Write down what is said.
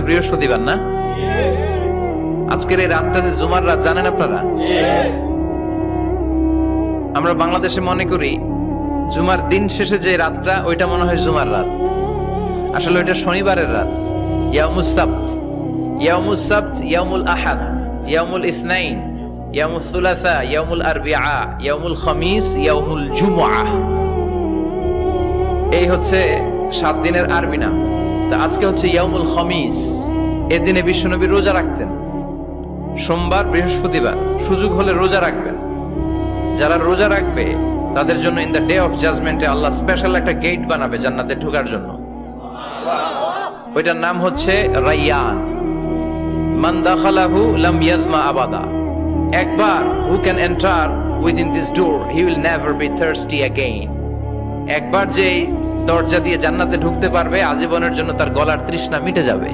আজকে বৃহস্পতিবার না? আজকের এই রাতটা যে জুমার রাত, জানেন আপনারা? আমরা বাংলাদেশে মনে করি জুমার দিন শেষে যে রাতটা, ওইটা মনে হয় জুমার রাত। আসলে ওইটা শনিবারের রাত। ইয়াউমুস সাবত, ইয়াউমুস সাবত, ইয়াউমুল আহাদ, ইয়াউমুল ইসনাইন, ইয়াউমুল সুলাসা, ইয়াউমুল আরবিআ, ইয়াউমুল খামিস, ইয়াউমুল জুমআহ। এই হচ্ছে 7 দিনের আরবি নাম। তা আজকে হচ্ছে ইয়াউমুল খামিস। এদিনে বিশ্বনবী রোজা রাখতেন। সোমবার, বৃহস্পতিবার সুযোগ হলে রোজা রাখবেন। যারা রোজা রাখবে তাদের জন্য ইন দ্য ডে অফ জাজমেন্টে আল্লাহ স্পেশাল একটা গেট বানাবে জান্নাতে ঢোকার জন্য। ওইটার নাম হচ্ছে রাইয়ান। মান দাখালাহু লাম ইয়াজমা আবাদা। একবার who can enter within this door he will never be thirsty again. একবার যে দরজা দিয়ে জান্নাতে ঢুকতে পারবে, আজীবনের জন্য তার গলার তৃষ্ণা মিটে যাবে।